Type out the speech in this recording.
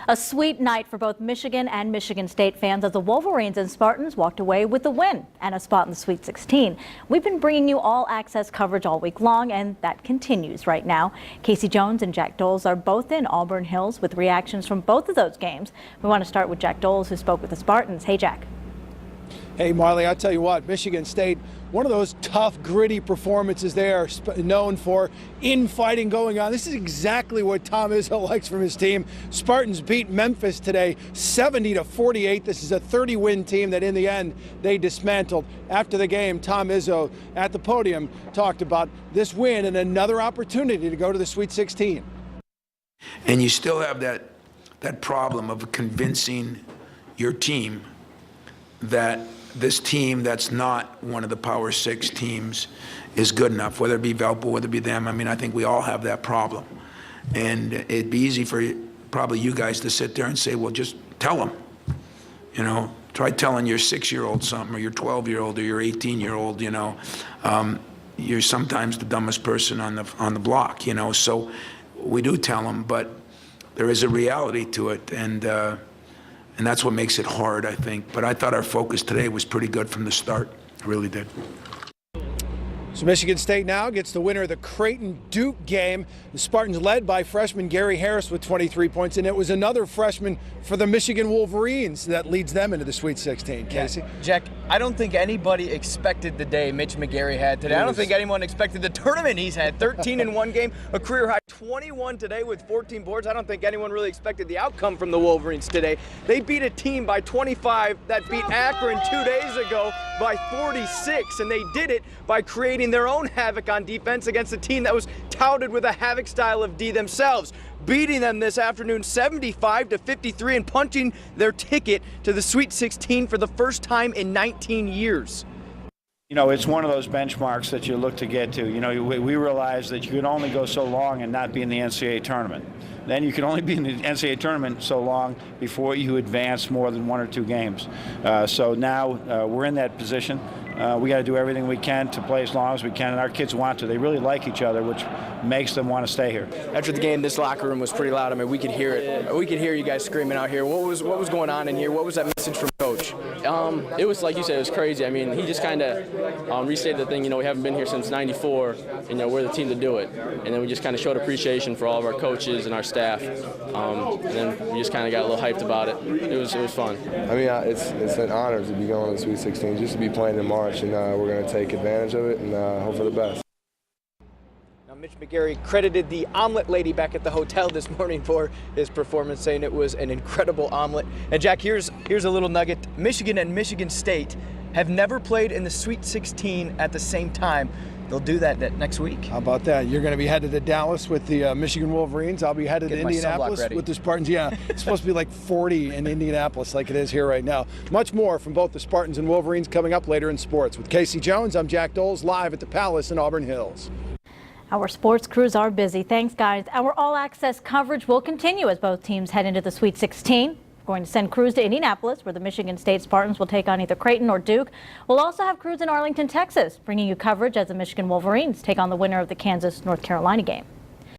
A sweet night for both Michigan and Michigan State fans as the Wolverines and Spartans walked away with the win and a spot in the Sweet 16. We've been bringing you all access coverage all week long, and that continues right now. Casey Jones and Jack Doles are both in Auburn Hills with reactions from both of those games. We want to start with Jack Doles, who spoke with the Spartans. Hey, Jack. Hey, Marley, I tell you what, Michigan State, one of those tough, gritty performances they are known for, infighting going on. This is exactly what Tom Izzo likes from his team. Spartans beat Memphis today 70-48. This is a 30-win team that in the end they dismantled. After the game, Tom Izzo at the podium talked about this win and another opportunity to go to the Sweet 16. And you still have that problem of convincing your team that this team that's not one of the Power 6 teams is good enough, whether it be Valpo, whether it be them. I mean, I think we all have that problem. And it'd be easy for probably you guys to sit there and say, well, just tell them. You know, try telling your 6-year-old something, or your 12-year-old, or your 18-year-old, you know. You're sometimes the dumbest person on the block, you know. So we do tell them, but there is a reality to it. And that's what makes it hard, I think. But I thought our focus today was pretty good from the start. I really did. So Michigan State now gets the winner of the Creighton-Duke game. The Spartans led by freshman Gary Harris with 23 points, and it was another freshman for the Michigan Wolverines that leads them into the Sweet 16. Casey? Yeah. Jack, I don't think anybody expected the day Mitch McGary had today. I don't think anyone expected the tournament he's had. 13 in one game, a career high 21 today with 14 boards. I don't think anyone really expected the outcome from the Wolverines today. They beat a team by 25 that beat Akron 2 days ago by 46, and they did it by creating their own havoc on defense against a team that was touted with a havoc style of D themselves, beating them this afternoon 75-53 and punching their ticket to the Sweet 16 for the first time in 19 years. You know, it's one of those benchmarks that you look to get to. You know, we realize that you can only go so long and not be in the NCAA tournament. Then you can only be in the NCAA tournament so long before you advance more than 1 or 2 games. So now we're in that position. We got to do everything we can to play as long as we can, and our kids want to. They really like each other, which makes them want to stay here. After the game, this locker room was pretty loud. I mean, we could hear it. We could hear you guys screaming out here. What was going on in here? What was that message from Coach? It was, like you said, it was crazy. I mean, he just kind of restated the thing, you know, we haven't been here since '94, you know, we're the team to do it. And then we just kind of showed appreciation for all of our coaches and our staff. And then we just kind of got a little hyped about it. It was fun. I mean, it's an honor to be going to the Sweet 16, just to be playing in March, and we're going to take advantage of it and hope for the best. Now, Mitch McGary credited the omelet lady back at the hotel this morning for his performance, saying it was an incredible omelet. And Jack, here's a little nugget. Michigan and Michigan State have never played in the Sweet 16 at the same time. They'll do that next week. How about that? You're going to be headed to Dallas with the Michigan Wolverines. I'll be headed to Indianapolis with the Spartans. Yeah, it's supposed to be like 40 in Indianapolis like it is here right now. Much more from both the Spartans and Wolverines coming up later in sports. With Casey Jones, I'm Jack Doles, live at the Palace in Auburn Hills. Our sports crews are busy. Thanks, guys. Our all-access coverage will continue as both teams head into the Sweet 16. We're going to send crews to Indianapolis, where the Michigan State Spartans will take on either Creighton or Duke. We'll also have crews in Arlington, Texas, bringing you coverage as the Michigan Wolverines take on the winner of the Kansas-North Carolina game.